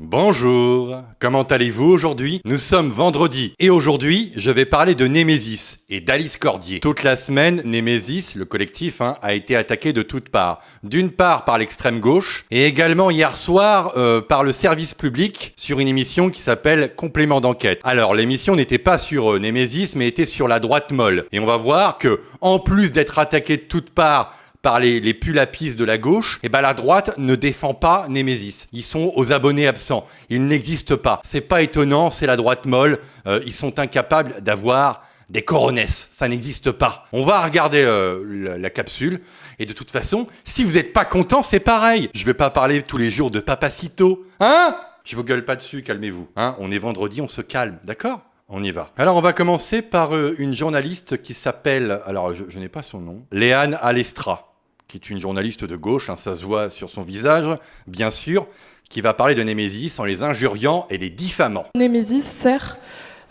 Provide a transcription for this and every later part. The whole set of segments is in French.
Bonjour, comment allez-vous aujourd'hui? Nous sommes vendredi et aujourd'hui je vais parler de Némésis et d'Alice Cordier. Toute la semaine, Némésis, le collectif, a été attaqué de toutes parts. D'une part par l'extrême gauche et également hier soir par le service public sur une émission qui s'appelle Complément d'enquête. Alors l'émission n'était pas sur Némésis mais était sur la droite molle. Et on va voir que en plus d'être attaqué de toutes parts par les pulapis de la gauche, et la droite ne défend pas Némésis. Ils sont aux abonnés absents. Ils n'existent pas. C'est pas étonnant, c'est la droite molle. Ils sont incapables d'avoir des coronesses. Ça n'existe pas. On va regarder la capsule. Et de toute façon, si vous n'êtes pas content, c'est pareil. Je vais pas parler tous les jours de Papacito. Je vous gueule pas dessus, calmez-vous. On est vendredi, on se calme, d'accord ? On y va. Alors, on va commencer par une journaliste qui s'appelle, alors je n'ai pas son nom, Léane Alestra, qui est une journaliste de gauche, ça se voit sur son visage, bien sûr, qui va parler de Némésis en les injuriant et les diffamant. Némésis sert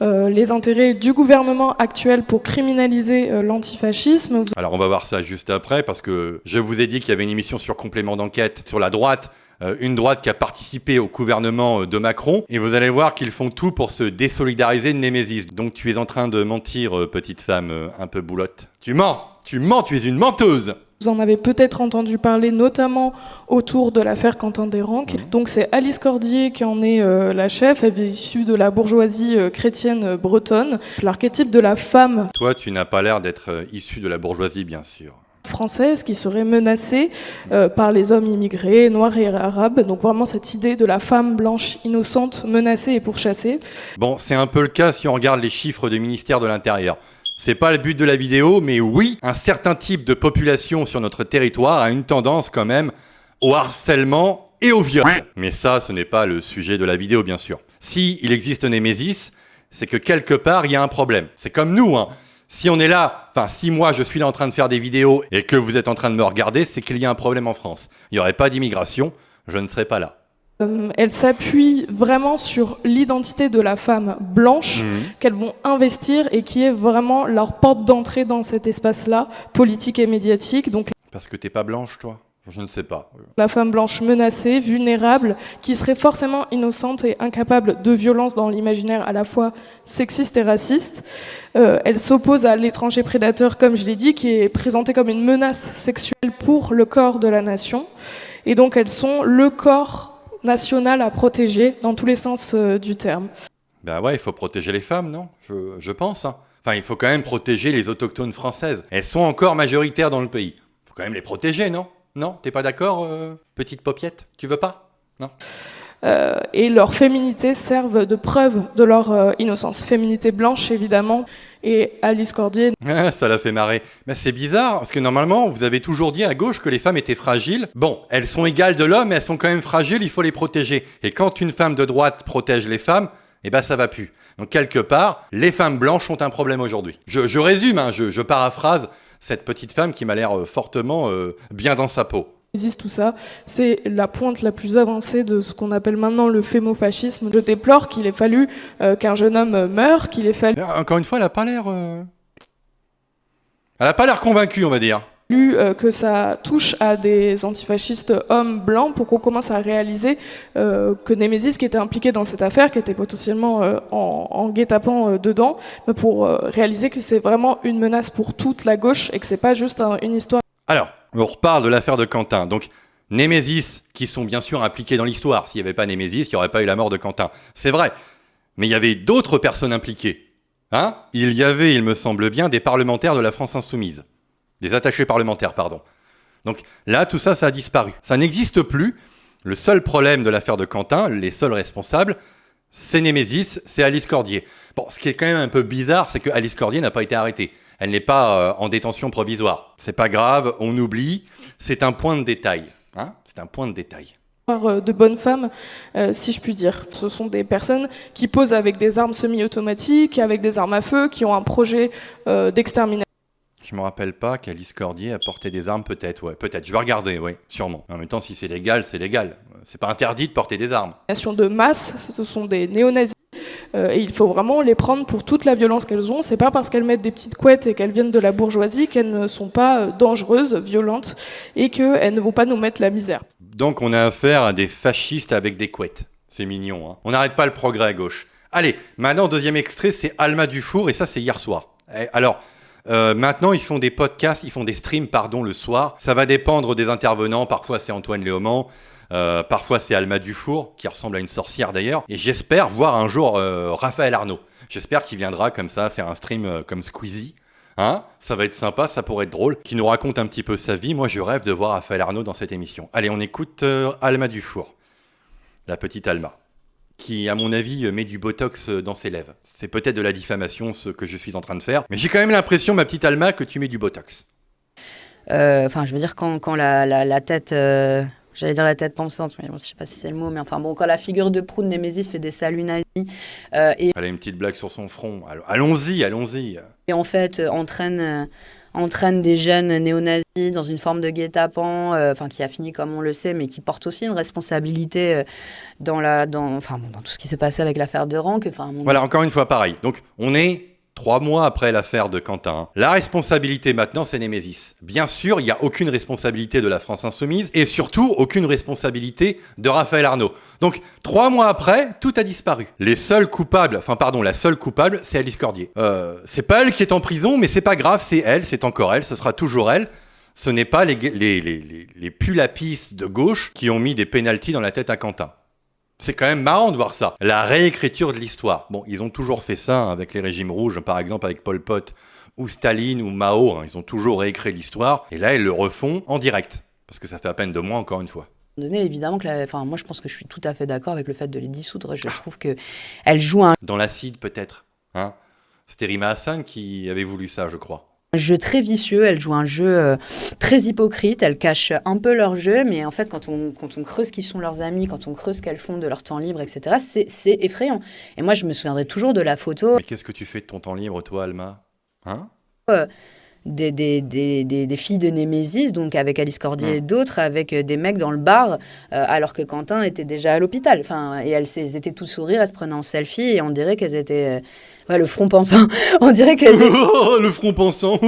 les intérêts du gouvernement actuel pour criminaliser l'antifascisme. Alors, on va voir ça juste après, parce que je vous ai dit qu'il y avait une émission sur Complément d'enquête sur la droite, une droite qui a participé au gouvernement de Macron, et vous allez voir qu'ils font tout pour se désolidariser de Némésis. Donc tu es en train de mentir, petite femme un peu boulotte. Tu mens, tu es une menteuse. Vous en avez peut-être entendu parler, notamment autour de l'affaire Quentin Desranques. Donc c'est Alice Cordier qui en est la chef, elle est issue de la bourgeoisie chrétienne bretonne. L'archétype de la femme... Toi, tu n'as pas l'air d'être issue de la bourgeoisie, bien sûr. Française qui serait menacée par les hommes immigrés, noirs et arabes. Donc vraiment cette idée de la femme blanche innocente menacée et pourchassée. Bon, c'est un peu le cas si on regarde les chiffres du ministère de l'Intérieur. C'est pas le but de la vidéo, mais oui, un certain type de population sur notre territoire a une tendance quand même au harcèlement et au viol. Mais ça, ce n'est pas le sujet de la vidéo, bien sûr. Si il existe Némésis, c'est que quelque part, il y a un problème. C'est comme nous, Si on est là, si moi je suis là en train de faire des vidéos et que vous êtes en train de me regarder, c'est qu'il y a un problème en France. Il n'y aurait pas d'immigration, je ne serais pas là. Elle s'appuie vraiment sur l'identité de la femme blanche qu'elles vont investir et qui est vraiment leur porte d'entrée dans cet espace-là, politique et médiatique. Donc, parce que t'es pas blanche, toi ? Je ne sais pas. La femme blanche menacée, vulnérable, qui serait forcément innocente et incapable de violence dans l'imaginaire à la fois sexiste et raciste. Elle s'oppose à l'étranger prédateur, comme je l'ai dit, qui est présenté comme une menace sexuelle pour le corps de la nation. Et donc elles sont le corps national à protéger dans tous les sens du terme. Il faut protéger les femmes, non ? Je pense. Il faut quand même protéger les autochtones françaises. Elles sont encore majoritaires dans le pays. Il faut quand même les protéger, non ? Non ? T'es pas d'accord, petite paupiette ? Tu veux pas ? Non ? Et leur féminité servent de preuve de leur innocence. Féminité blanche, évidemment, et Alice Cordier... Ça l'a fait marrer. Mais c'est bizarre, parce que normalement, vous avez toujours dit à gauche que les femmes étaient fragiles. Bon, elles sont égales de l'homme, mais elles sont quand même fragiles, il faut les protéger. Et quand une femme de droite protège les femmes, ça va plus. Donc quelque part, les femmes blanches ont un problème aujourd'hui. Je résume, je paraphrase cette petite femme qui m'a l'air fortement bien dans sa peau. Tout ça, c'est la pointe la plus avancée de ce qu'on appelle maintenant le fémofascisme. Je déplore qu'il ait fallu qu'un jeune homme meure, qu'il ait fallu... Encore une fois, elle n'a pas l'air... Elle n'a pas l'air convaincue, on va dire. Que ça touche à des antifascistes hommes blancs pour qu'on commence à réaliser que Némésis, qui était impliqué dans cette affaire, qui était potentiellement en guet-apens dedans, pour réaliser que c'est vraiment une menace pour toute la gauche et que c'est pas juste une histoire... Alors, on reparle de l'affaire de Quentin. Donc, Némésis, qui sont bien sûr impliqués dans l'histoire. S'il n'y avait pas Némésis, il n'y aurait pas eu la mort de Quentin. C'est vrai. Mais il y avait d'autres personnes impliquées. Il y avait, il me semble bien, des parlementaires de la France Insoumise. Des attachés parlementaires, pardon. Donc là, tout ça, ça a disparu. Ça n'existe plus. Le seul problème de l'affaire de Quentin, les seuls responsables, c'est Némésis, c'est Alice Cordier. Bon, ce qui est quand même un peu bizarre, c'est que Alice Cordier n'a pas été arrêtée. Elle n'est pas en détention provisoire. C'est pas grave, on oublie. C'est un point de détail. C'est un point de détail. De bonnes femmes, si je puis dire. Ce sont des personnes qui posent avec des armes semi-automatiques, avec des armes à feu, qui ont un projet d'extermination. Je me rappelle pas qu'Alice Cordier a porté des armes, peut-être, peut-être. Je vais regarder, sûrement. En même temps, si c'est légal, c'est légal. C'est pas interdit de porter des armes. De masse, ce sont des néo-nazis. Et il faut vraiment les prendre pour toute la violence qu'elles ont. C'est pas parce qu'elles mettent des petites couettes et qu'elles viennent de la bourgeoisie qu'elles ne sont pas dangereuses, violentes, et qu'elles ne vont pas nous mettre la misère. Donc on a affaire à des fascistes avec des couettes. C'est mignon, hein. On n'arrête pas le progrès à gauche. Allez, maintenant, deuxième extrait, c'est Alma Dufour, et ça, c'est hier soir. Alors, maintenant, ils font des podcasts, ils font des streams, le soir. Ça va dépendre des intervenants. Parfois, c'est Antoine Léaumont. Parfois, c'est Alma Dufour, qui ressemble à une sorcière d'ailleurs. Et j'espère voir un jour Raphaël Arnaud. J'espère qu'il viendra comme ça, faire un stream comme Squeezie. Hein, ça va être sympa, ça pourrait être drôle. Qui nous raconte un petit peu sa vie. Moi, je rêve de voir Raphaël Arnaud dans cette émission. Allez, on écoute Alma Dufour. La petite Alma. Qui, à mon avis, met du botox dans ses lèvres. C'est peut-être de la diffamation, ce que je suis en train de faire. Mais j'ai quand même l'impression, ma petite Alma, que tu mets du botox. Enfin, je veux dire, quand la tête... J'allais dire la tête pensante, mais bon, je sais pas si c'est le mot, mais enfin bon, quand la figure de proue de Némésis fait des saluts nazis... Elle a une petite blague sur son front. Allons-y. Et en fait, entraîne des jeunes néo-nazis dans une forme de guet-apens, qui a fini comme on le sait, mais qui porte aussi une responsabilité dans tout ce qui s'est passé avec l'affaire de Rank. Voilà, encore une fois, pareil. Donc, on est 3 mois après l'affaire de Quentin. La responsabilité maintenant, c'est Némésis. Bien sûr, il n'y a aucune responsabilité de la France Insoumise et surtout aucune responsabilité de Raphaël Arnaud. Donc, 3 mois après, tout a disparu. La seule coupable, c'est Alice Cordier. C'est pas elle qui est en prison, mais c'est pas grave, c'est elle, c'est encore elle, ce sera toujours elle. Ce n'est pas les pulapis de gauche qui ont mis des pénaltys dans la tête à Quentin. C'est quand même marrant de voir ça. La réécriture de l'histoire. Bon, ils ont toujours fait ça avec les régimes rouges, par exemple avec Pol Pot ou Staline ou Mao. Ils ont toujours réécrit l'histoire. Et là, ils le refont en direct. Parce que ça fait à peine 2 mois, encore une fois. Évidemment que moi, je pense que je suis tout à fait d'accord avec le fait de les dissoudre. Je trouve qu'elles jouent un... Dans l'acide, peut-être. Hein, c'était Rima Hassan qui avait voulu ça, je crois. Un jeu très vicieux, elles jouent un jeu très hypocrite, elles cachent un peu leur jeu, mais en fait, quand on creuse qui sont leurs amis, quand on creuse ce qu'elles font de leur temps libre, etc., c'est effrayant. Et moi, je me souviendrai toujours de la photo... Mais qu'est-ce que tu fais de ton temps libre, toi, Alma ? Hein ? Des filles de Némésis, donc avec Alice Cordier et d'autres, avec des mecs dans le bar, alors que Quentin était déjà à l'hôpital. Et elles étaient tout sourires, elles se prenaient en selfie, et on dirait qu'elles étaient... le front pensant. On dirait qu'elles étaient... le front pensant.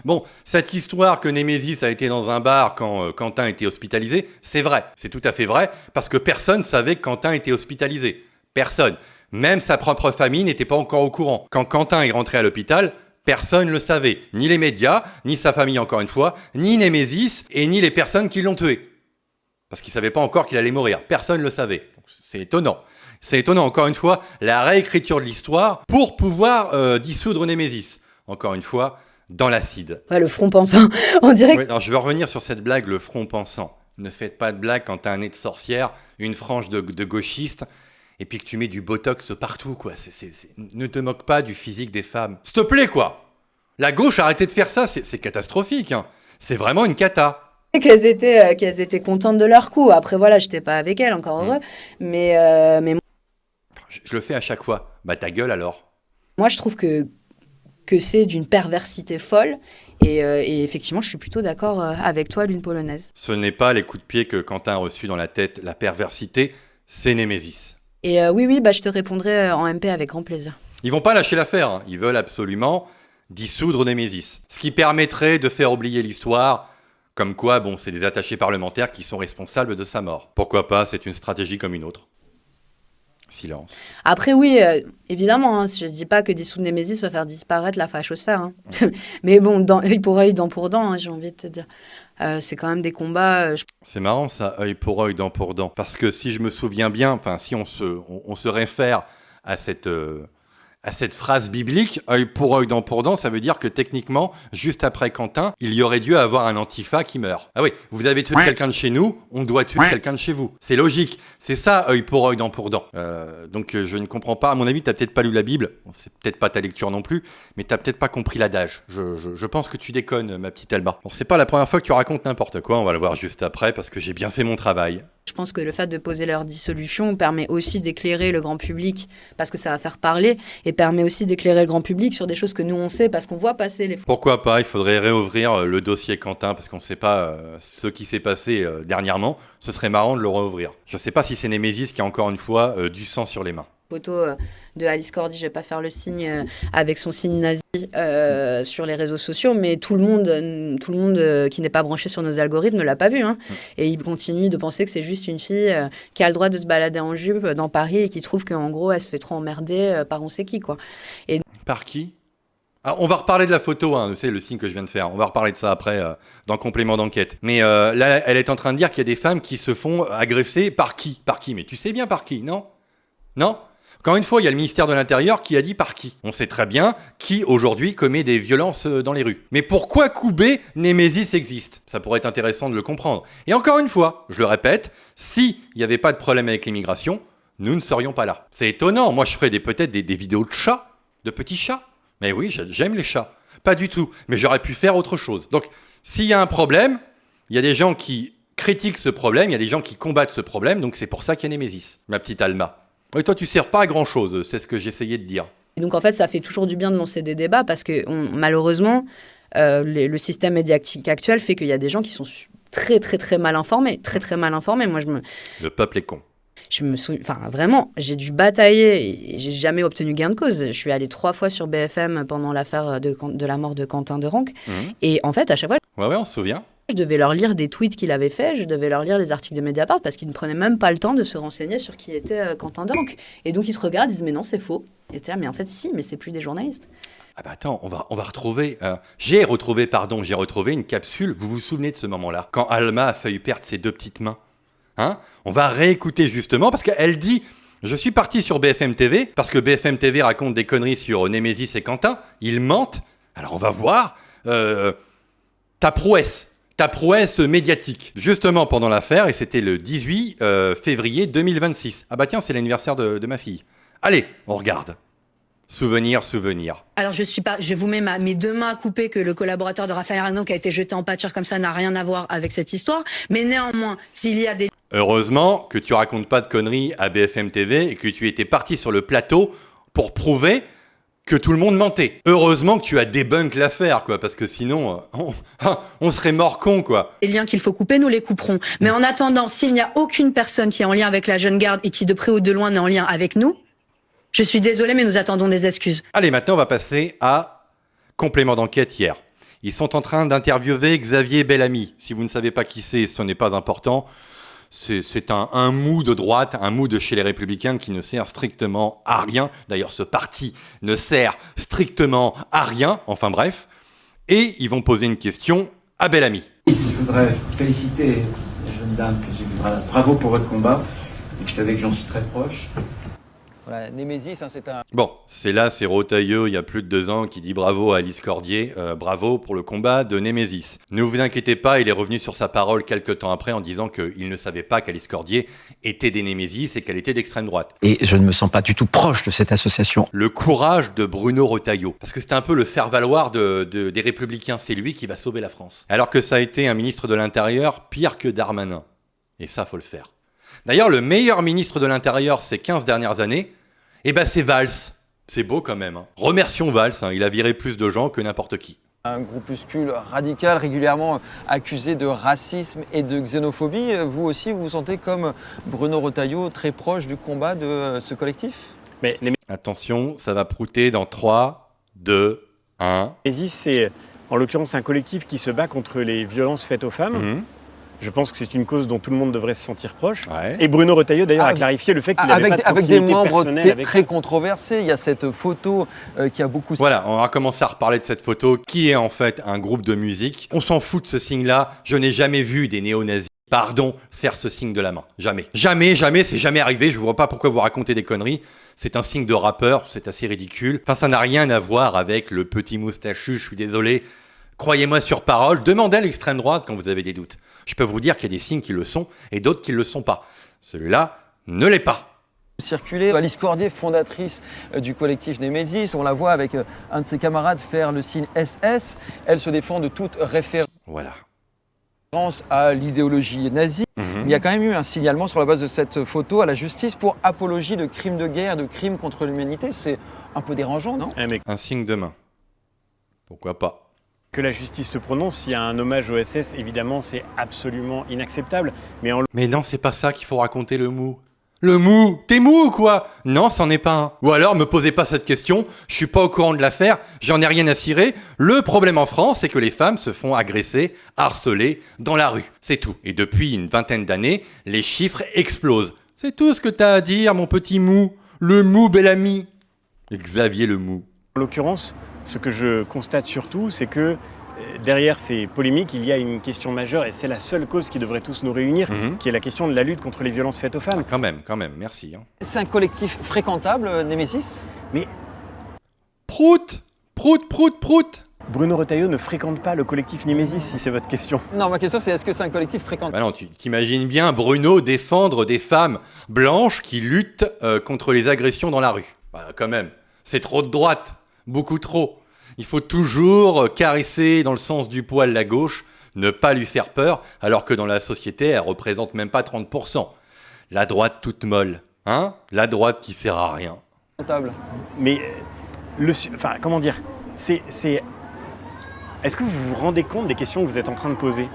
Bon, cette histoire que Némésis a été dans un bar quand Quentin était hospitalisé, c'est vrai. C'est tout à fait vrai, parce que personne savait que Quentin était hospitalisé. Personne. Même sa propre famille n'était pas encore au courant. Quand Quentin est rentré à l'hôpital... Personne ne le savait, ni les médias, ni sa famille encore une fois, ni Némésis, et ni les personnes qui l'ont tué. Parce qu'ils ne savaient pas encore qu'il allait mourir, personne ne le savait. Donc, c'est étonnant. C'est étonnant, encore une fois, la réécriture de l'histoire pour pouvoir dissoudre Némésis. Encore une fois, dans l'acide. Le front pensant, on dirait... Alors, je vais revenir sur cette blague, le front pensant. Ne faites pas de blague quand t'as un nez de sorcière, une frange de gauchiste... Et puis que tu mets du botox partout, quoi. Ne te moque pas du physique des femmes. S'il te plaît, quoi. La gauche, arrêtez de faire ça, c'est catastrophique. Hein. C'est vraiment une cata. Qu'elles étaient contentes de leur coup. Après, voilà, j'étais pas avec elles, encore heureux. Mais je le fais à chaque fois. Bah ta gueule, alors. Moi, je trouve que c'est d'une perversité folle. Et effectivement, je suis plutôt d'accord avec toi, Lune polonaise. Ce n'est pas les coups de pied que Quentin a reçus dans la tête, la perversité, c'est Némésis. Et oui, je te répondrai en MP avec grand plaisir. Ils vont pas lâcher l'affaire, hein. Ils veulent absolument dissoudre Némésis. Ce qui permettrait de faire oublier l'histoire, comme quoi, c'est des attachés parlementaires qui sont responsables de sa mort. Pourquoi pas, c'est une stratégie comme une autre. Silence. Après, oui, évidemment, hein, je ne dis pas que dissoudre Némésis va faire disparaître la fachosphère. Hein. Mais bon, œil pour œil, dent pour dent, hein, j'ai envie de te dire. C'est quand même des combats... C'est marrant ça, œil pour œil, dent pour dent. Parce que si je me souviens bien, si on se réfère à cette phrase biblique, œil pour œil, dent pour dent, ça veut dire que techniquement, juste après Quentin, il y aurait dû avoir un antifa qui meurt. Ah oui, vous avez tué quelqu'un de chez nous, on doit tuer quelqu'un de chez vous. C'est logique. C'est ça, œil pour œil, dent pour dent. Donc je ne comprends pas. À mon avis, t'as peut-être pas lu la Bible. C'est peut-être pas ta lecture non plus, mais t'as peut-être pas compris l'adage. Je pense que tu déconnes, ma petite Alba. Bon, c'est pas la première fois que tu racontes n'importe quoi. On va le voir juste après parce que j'ai bien fait mon travail. Je pense que le fait de poser leur dissolution permet aussi d'éclairer le grand public parce que ça va faire parler et permet aussi d'éclairer le grand public sur des choses que nous on sait parce qu'on voit passer les... Pourquoi pas, il faudrait réouvrir le dossier Quentin parce qu'on ne sait pas ce qui s'est passé dernièrement. Ce serait marrant de le réouvrir. Je ne sais pas si c'est Némésis qui a encore une fois du sang sur les mains. photo de Alice Cordy, je vais pas faire le signe avec son signe nazi sur les réseaux sociaux, mais tout le monde qui n'est pas branché sur nos algorithmes ne l'a pas vu. Hein. Et il continue de penser que c'est juste une fille qui a le droit de se balader en jupe dans Paris et qui trouve qu'en gros, elle se fait trop emmerder par on sait qui, quoi. Et... Par qui? Ah, on va reparler de la photo, hein, c'est le signe que je viens de faire. On va reparler de ça après dans complément d'enquête. Mais là, elle est en train de dire qu'il y a des femmes qui se font agresser par qui? Par qui? Mais tu sais bien par qui, non? Non? Encore une fois, il y a le ministère de l'Intérieur qui a dit par qui. On sait très bien qui, aujourd'hui, commet des violences dans les rues. Mais pourquoi Koubé Némésis existe? Ça pourrait être intéressant de le comprendre. Et encore une fois, je le répète, s'il n'y avait pas de problème avec l'immigration, nous ne serions pas là. C'est étonnant. Moi, je ferais peut-être des vidéos de chats, de petits chats. Mais oui, j'aime les chats. Pas du tout. Mais j'aurais pu faire autre chose. Donc, s'il y a un problème, il y a des gens qui critiquent ce problème, il y a des gens qui combattent ce problème. Donc, c'est pour ça qu'il y a Némésis, ma petite Alma. Et toi, tu sers pas à grand-chose, c'est ce que j'essayais de dire. Et donc, en fait, ça fait toujours du bien de lancer des débats parce que, malheureusement, le système médiatique actuel fait qu'il y a des gens qui sont très, très, très mal informés. Très, très mal informés. Moi, Le peuple est con. Enfin, vraiment, j'ai dû batailler et j'ai jamais obtenu gain de cause. Je suis allée 3 fois sur BFM pendant l'affaire de la mort de Quentin Derenc. Et en fait, à chaque fois... Ouais, on se souvient. Je devais leur lire des tweets qu'il avait fait, je devais leur lire les articles de Mediapart parce qu'ils ne prenaient même pas le temps de se renseigner sur qui était Quentin Derenc. Et donc ils se regardent, ils disent mais non c'est faux. Et tu dis mais en fait si, mais c'est plus des journalistes. Ah bah attends, on va retrouver... J'ai retrouvé une capsule, vous vous souvenez de ce moment-là, quand Alma a failli perdre ses 2 petites mains. Hein? On va réécouter justement parce qu'elle dit... Je suis parti sur BFM TV parce que BFM TV raconte des conneries sur Némésis et Quentin. Ils mentent. Alors on va voir ta prouesse médiatique. Justement pendant l'affaire, et c'était le 18 février 2026. Ah bah tiens, c'est l'anniversaire de ma fille. Allez, on regarde. Souvenir. Alors je vous mets mes 2 mains à couper que le collaborateur de Raphaël Arnaud qui a été jeté en pâture comme ça n'a rien à voir avec cette histoire. Mais néanmoins, s'il y a des... Heureusement que tu racontes pas de conneries à BFM TV et que tu étais parti sur le plateau pour prouver que tout le monde mentait. Heureusement que tu as débunk l'affaire, quoi, parce que sinon, on serait mort con, quoi. Les liens qu'il faut couper, nous les couperons. Mais en attendant, s'il n'y a aucune personne qui est en lien avec la jeune garde et qui de près ou de loin n'est en lien avec nous, je suis désolée, mais nous attendons des excuses. Allez, maintenant, on va passer à complément d'enquête hier. Ils sont en train d'interviewer Xavier Bellamy. Si vous ne savez pas qui c'est, ce n'est pas important. C'est un mou de droite, un mou de chez les Républicains qui ne sert strictement à rien. D'ailleurs, ce parti ne sert strictement à rien. Enfin bref. Et ils vont poser une question à Bellamy. Je voudrais féliciter les jeunes dames que j'ai vues. Bravo pour votre combat. Et puis, vous savez que j'en suis très proche. Voilà, Némésis, hein, c'est un... Bon, c'est Rotailleux, il y a plus de 2 ans, qui dit bravo à Alice Cordier, bravo pour le combat de Némésis. Ne vous inquiétez pas, il est revenu sur sa parole quelques temps après en disant qu'il ne savait pas qu'Alice Cordier était des Némésis et qu'elle était d'extrême droite. Et je ne me sens pas du tout proche de cette association. Le courage de Bruno Retailleau, parce que c'est un peu le faire-valoir des Républicains, c'est lui qui va sauver la France. Alors que ça a été un ministre de l'Intérieur pire que Darmanin. Et ça, faut le faire. D'ailleurs, le meilleur ministre de l'Intérieur ces 15 dernières années, c'est Valls. C'est beau quand même. Hein. Remercions Valls, hein. Il a viré plus de gens que n'importe qui. Un groupuscule radical régulièrement accusé de racisme et de xénophobie. Vous aussi, vous vous sentez comme Bruno Retailleau très proche du combat de ce collectif ? Attention, ça va prouter dans 3, 2, 1. Némésis, c'est en l'occurrence un collectif qui se bat contre les violences faites aux femmes. Je pense que c'est une cause dont tout le monde devrait se sentir proche. Ouais. Et Bruno Retailleau, d'ailleurs, a clarifié le fait qu'il n'avait pas de proximité personnelle avec... très controversés. Il y a cette photo qui a beaucoup... Voilà, on va commencer à reparler de cette photo, qui est en fait un groupe de musique. On s'en fout de ce signe-là. Je n'ai jamais vu des néo-nazis, faire ce signe de la main. Jamais. Jamais, c'est jamais arrivé. Je ne vois pas pourquoi vous racontez des conneries. C'est un signe de rappeur, c'est assez ridicule. Enfin, ça n'a rien à voir avec le petit moustachu, je suis désolé. Croyez-moi sur parole, demandez à l'extrême droite quand vous avez des doutes. Je peux vous dire qu'il y a des signes qui le sont et d'autres qui ne le sont pas. Celui-là ne l'est pas. Circuler. Alice Cordier, fondatrice du collectif Némésis, on la voit avec un de ses camarades faire le signe SS. Elle se défend de toute référence à l'idéologie nazie. Il y a quand même eu un signalement sur la base de cette photo à la justice pour apologie de crimes de guerre, de crimes contre l'humanité. C'est un peu dérangeant, non ? Un signe de main. Pourquoi pas ? Que la justice se prononce, s'il y a un hommage au SS, évidemment, c'est absolument inacceptable. Mais non, c'est pas ça qu'il faut raconter le mou. Le mou, t'es mou ou quoi? Non, c'en est pas un. Ou alors, me posez pas cette question, je suis pas au courant de l'affaire, j'en ai rien à cirer. Le problème en France, c'est que les femmes se font agresser, harceler dans la rue. C'est tout. Et depuis une vingtaine d'années, les chiffres explosent. C'est tout ce que t'as à dire, mon petit mou. Le mou, bel ami. Xavier le mou. En l'occurrence, ce que je constate surtout, c'est que derrière ces polémiques, il y a une question majeure, et c'est la seule cause qui devrait tous nous réunir, qui est la question de la lutte contre les violences faites aux femmes. Ah, quand même, merci. C'est un collectif fréquentable, Némésis? Mais... Prout. Bruno Retailleau ne fréquente pas le collectif Némésis, si c'est votre question. Non, ma question c'est est-ce que c'est un collectif fréquentable? Bah non, tu t'imagines bien Bruno défendre des femmes blanches qui luttent contre les agressions dans la rue. Bah quand même, c'est trop de droite, beaucoup trop. Il faut toujours caresser dans le sens du poil la gauche, ne pas lui faire peur, alors que dans la société, elle représente même pas 30%. La droite toute molle, hein? La droite qui sert à rien. Mais, comment dire, est-ce que vous vous rendez compte des questions que vous êtes en train de poser?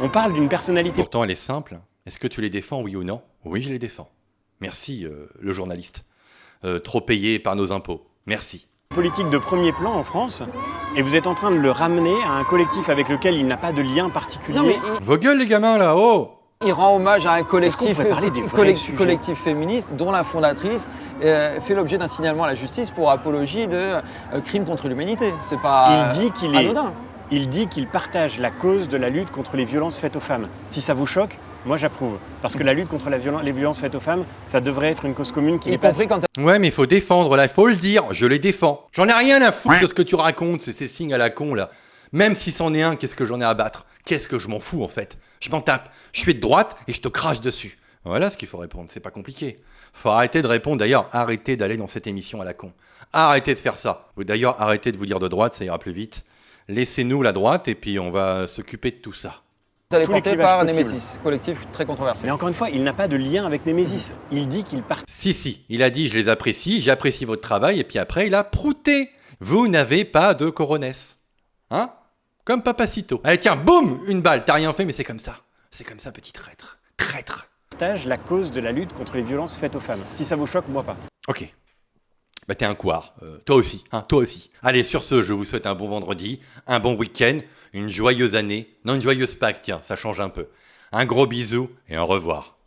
On parle d'une personnalité... Pourtant, elle est simple. Est-ce que tu les défends, oui ou non? Oui, je les défends. Merci, le journaliste. Trop payé par nos impôts. Merci. Politique de premier plan en France, et vous êtes en train de le ramener à un collectif avec lequel il n'a pas de lien particulier. Non, mais Vos gueules, les gamins, là, oh! Il rend hommage à un collectif féministe dont la fondatrice fait l'objet d'un signalement à la justice pour apologie de crimes contre l'humanité. C'est pas anodin. Il dit qu'il partage la cause de la lutte contre les violences faites aux femmes. Si ça vous choque, moi j'approuve. Parce que la lutte contre les violences faites aux femmes, ça devrait être une cause commune qui dépasse... Ouais, mais il faut défendre, là, il faut le dire, je les défends. J'en ai rien à foutre de ce que tu racontes, c'est ces signes à la con, là. Même si c'en est un, qu'est-ce que j'en ai à battre? Qu'est-ce que je m'en fous, en fait? Je m'en tape, je suis de droite et je te crache dessus. Voilà ce qu'il faut répondre, c'est pas compliqué. Faut arrêter de répondre, d'ailleurs, arrêtez d'aller dans cette émission à la con. Arrêtez de faire ça. Ou d'ailleurs, arrêtez de vous dire de droite, ça ira plus vite. Laissez-nous la droite et puis on va s'occuper de tout ça. Vous allez porter par Némésis, collectif très controversé. Mais encore une fois, il n'a pas de lien avec Némésis. Il dit qu'il part... Si, il a dit je les apprécie, j'apprécie votre travail, et puis après il a prouté. Vous n'avez pas de coronesse. Hein? Comme Papacito. Allez tiens, boum, une balle, t'as rien fait, mais c'est comme ça. C'est comme ça, petit traître. Traître. Partage la cause de la lutte contre les violences faites aux femmes. Si ça vous choque, moi pas. Ok. Bah t'es un couard. Toi aussi, hein, toi aussi. Allez, sur ce, je vous souhaite un bon vendredi, un bon week-end, une joyeuse année. Non, une joyeuse Pâques, tiens, ça change un peu. Un gros bisou et au revoir.